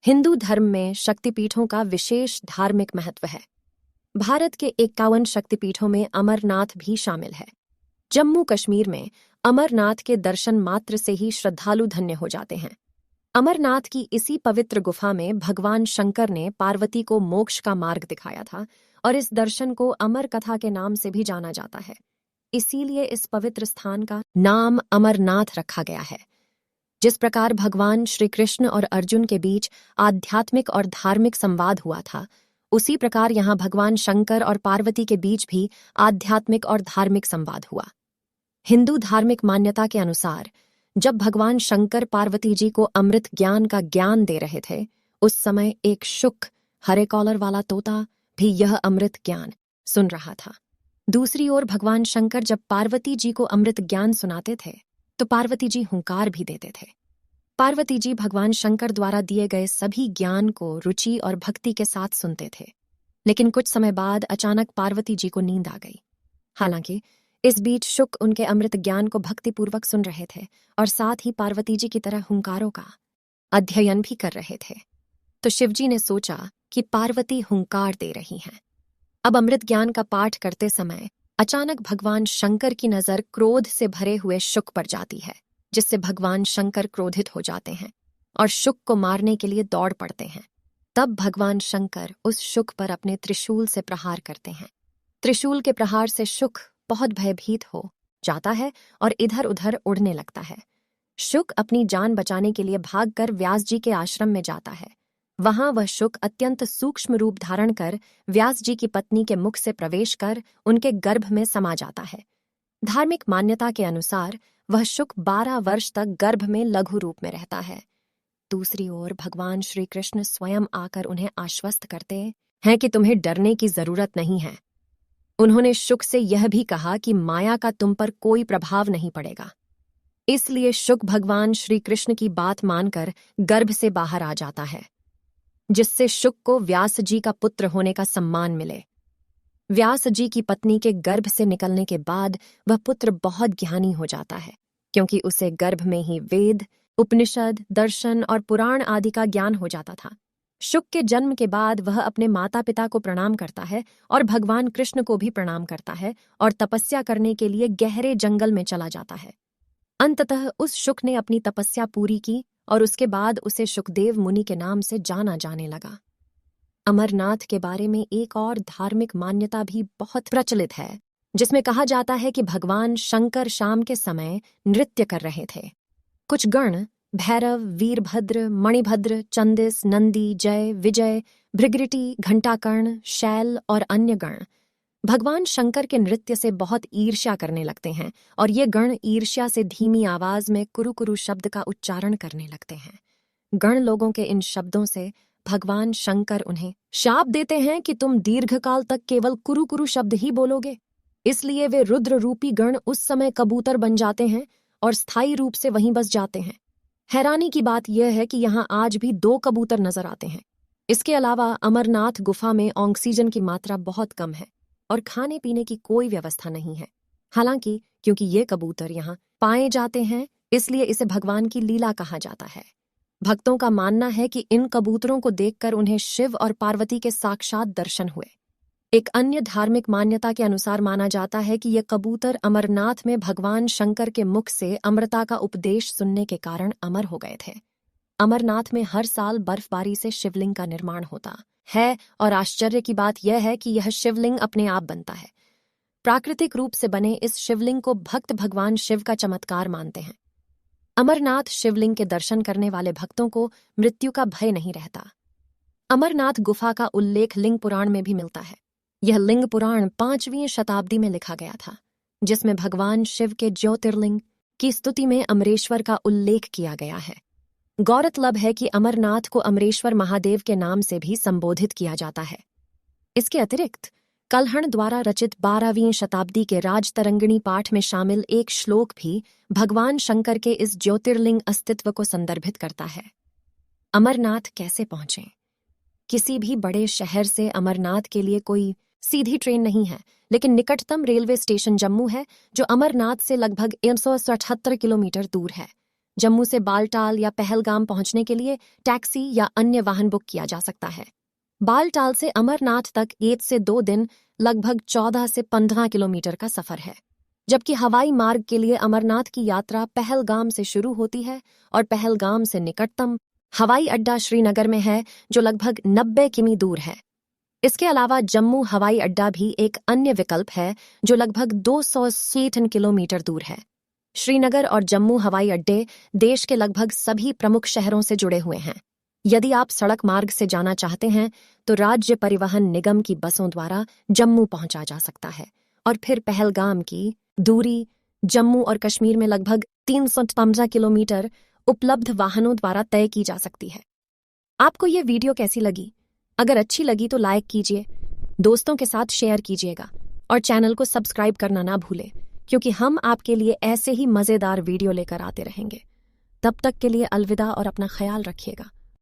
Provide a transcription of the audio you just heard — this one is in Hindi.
हिंदू धर्म में शक्तिपीठों का विशेष धार्मिक महत्व है। भारत के 51 शक्तिपीठों में अमरनाथ भी शामिल है। जम्मू कश्मीर में अमरनाथ के दर्शन मात्र से ही श्रद्धालु धन्य हो जाते हैं। अमरनाथ की इसी पवित्र गुफा में भगवान शंकर ने पार्वती को मोक्ष का मार्ग दिखाया था और इस दर्शन को अमर कथा के नाम से भी जाना जाता है। इसीलिए इस पवित्र स्थान का नाम अमरनाथ रखा गया है। जिस प्रकार भगवान श्री कृष्ण और अर्जुन के बीच आध्यात्मिक और धार्मिक संवाद हुआ था, उसी प्रकार यहाँ भगवान शंकर और पार्वती के बीच भी आध्यात्मिक और धार्मिक संवाद हुआ। हिंदू धार्मिक मान्यता के अनुसार जब भगवान शंकर पार्वती जी को अमृत ज्ञान का ज्ञान दे रहे थे, उस समय एक शुक हरे कॉलर वाला तोता भी यह अमृत ज्ञान सुन रहा था। दूसरी ओर भगवान शंकर जब पार्वती जी को अमृत ज्ञान सुनाते थे तो पार्वती जी हुंकार भी देते थे। पार्वती जी भगवान शंकर द्वारा दिए गए सभी ज्ञान को रुचि और भक्ति के साथ सुनते थे, लेकिन कुछ समय बाद अचानक पार्वती जी को नींद आ गई। हालांकि इस बीच शुक उनके अमृत ज्ञान को भक्तिपूर्वक सुन रहे थे और साथ ही पार्वती जी की तरह हुंकारों का अध्ययन भी कर रहे थे। तो शिवजी ने सोचा कि पार्वती हुंकार दे रही हैं। अब अमृत ज्ञान का पाठ करते समय अचानक भगवान शंकर की नजर क्रोध से भरे हुए शुक पर जाती है, जिससे भगवान शंकर क्रोधित हो जाते हैं और शुक को मारने के लिए दौड़ पड़ते हैं। तब भगवान शंकर उस शुक पर अपने त्रिशूल से प्रहार करते हैं। त्रिशूल के प्रहार से शुक बहुत भयभीत हो जाता है और इधर उधर उड़ने लगता है। शुक अपनी जान बचाने के लिए भागकर व्यास जी के आश्रम में जाता है। वहां वह शुक अत्यंत सूक्ष्म रूप धारण कर व्यास जी की पत्नी के मुख से प्रवेश कर उनके गर्भ में समा जाता है। धार्मिक मान्यता के अनुसार वह शुक 12 वर्ष तक गर्भ में लघु रूप में रहता है। दूसरी ओर भगवान श्री कृष्ण स्वयं आकर उन्हें आश्वस्त करते हैं कि तुम्हें डरने की जरूरत नहीं है। उन्होंने शुक से यह भी कहा कि माया का तुम पर कोई प्रभाव नहीं पड़ेगा। इसलिए शुक भगवान श्री कृष्ण की बात मानकर गर्भ से बाहर आ जाता है, जिससे शुक को व्यास जी का पुत्र होने का सम्मान मिले। व्यास जी की पत्नी के गर्भ से निकलने के बाद वह पुत्र बहुत ज्ञानी हो जाता है, क्योंकि उसे गर्भ में ही वेद, उपनिषद, दर्शन और पुराण आदि का ज्ञान हो जाता था। शुक के जन्म के बाद वह अपने माता पिता को प्रणाम करता है और भगवान कृष्ण को भी प्रणाम करता है और तपस्या करने के लिए गहरे जंगल में चला जाता है। अंततः उस शुक ने अपनी तपस्या पूरी की और उसके बाद उसे शुकदेव मुनि के नाम से जाना जाने लगा। अमरनाथ के बारे में एक और धार्मिक मान्यता भी बहुत प्रचलित है, जिसमें कहा जाता है कि भगवान शंकर शाम के समय नृत्य कर रहे थे। कुछ गण भैरव, वीरभद्र, मणिभद्र, चंदिस, नंदी, जय, विजय, भृगृटी, घंटाकर्ण, शैल और अन्य गण भगवान शंकर के नृत्य से बहुत ईर्ष्या करने लगते हैं और ये गण ईर्ष्या से धीमी आवाज में कुरु कुरु शब्द का उच्चारण करने लगते हैं। गण लोगों के इन शब्दों से भगवान शंकर उन्हें शाप देते हैं कि तुम दीर्घकाल तक केवल कुरु कुरु शब्द ही बोलोगे। इसलिए वे रुद्र रूपी गण उस समय कबूतर बन जाते हैं और स्थायी रूप से वहीं बस जाते हैं। हैरानी की बात यह है कि यहाँ आज भी 2 कबूतर नजर आते हैं। इसके अलावा अमरनाथ गुफा में ऑक्सीजन की मात्रा बहुत कम है और खाने पीने की कोई व्यवस्था नहीं है। हालांकि क्योंकि ये कबूतर यहाँ पाए जाते हैं, इसलिए इसे भगवान की लीला कहा जाता है। भक्तों का मानना है कि इन कबूतरों को देखकर उन्हें शिव और पार्वती के साक्षात दर्शन हुए। एक अन्य धार्मिक मान्यता के अनुसार माना जाता है कि ये कबूतर अमरनाथ में भगवान शंकर के मुख से अमृता का उपदेश सुनने के कारण अमर हो गए थे। अमरनाथ में हर साल बर्फबारी से शिवलिंग का निर्माण होता है और आश्चर्य की बात यह है कि यह शिवलिंग अपने आप बनता है। प्राकृतिक रूप से बने इस शिवलिंग को भक्त भगवान शिव का चमत्कार मानते हैं। अमरनाथ शिवलिंग के दर्शन करने वाले भक्तों को मृत्यु का भय नहीं रहता। अमरनाथ गुफा का उल्लेख लिंग पुराण में भी मिलता है। यह लिंग पुराण 5वीं शताब्दी में लिखा गया था, जिसमें भगवान शिव के ज्योतिर्लिंग की स्तुति में अमरेश्वर का उल्लेख किया गया है। गौरतलब है कि अमरनाथ को अमरेश्वर महादेव के नाम से भी संबोधित किया जाता है। इसके अतिरिक्त कल्हण द्वारा रचित 12वीं शताब्दी के राजतरंगिणी पाठ में शामिल एक श्लोक भी भगवान शंकर के इस ज्योतिर्लिंग अस्तित्व को संदर्भित करता है। अमरनाथ कैसे पहुंचें? किसी भी बड़े शहर से अमरनाथ के लिए कोई सीधी ट्रेन नहीं है, लेकिन निकटतम रेलवे स्टेशन जम्मू है, जो अमरनाथ से लगभग 178 किलोमीटर दूर है। जम्मू से बालटाल या पहलगाम पहुंचने के लिए टैक्सी या अन्य वाहन बुक किया जा सकता है। बालटाल से अमरनाथ तक 1 से 2 दिन लगभग 14 से 15 किलोमीटर का सफर है, जबकि हवाई मार्ग के लिए अमरनाथ की यात्रा पहलगाम से शुरू होती है और पहलगाम से निकटतम हवाई अड्डा श्रीनगर में है, जो लगभग 90 किमी दूर है। इसके अलावा जम्मू हवाई अड्डा भी एक अन्य विकल्प है, जो लगभग 260 किलोमीटर दूर है। श्रीनगर और जम्मू हवाई अड्डे देश के लगभग सभी प्रमुख शहरों से जुड़े हुए हैं। यदि आप सड़क मार्ग से जाना चाहते हैं तो राज्य परिवहन निगम की बसों द्वारा जम्मू पहुंचा जा सकता है और फिर पहलगाम की दूरी जम्मू और कश्मीर में लगभग 315 किलोमीटर उपलब्ध वाहनों द्वारा तय की जा सकती है। आपको ये वीडियो कैसी लगी? अगर अच्छी लगी तो लाइक कीजिए, दोस्तों के साथ शेयर कीजिएगा और चैनल को सब्सक्राइब करना ना भूलें, क्योंकि हम आपके लिए ऐसे ही मज़ेदार वीडियो लेकर आते रहेंगे। तब तक के लिए अलविदा और अपना ख्याल रखिएगा।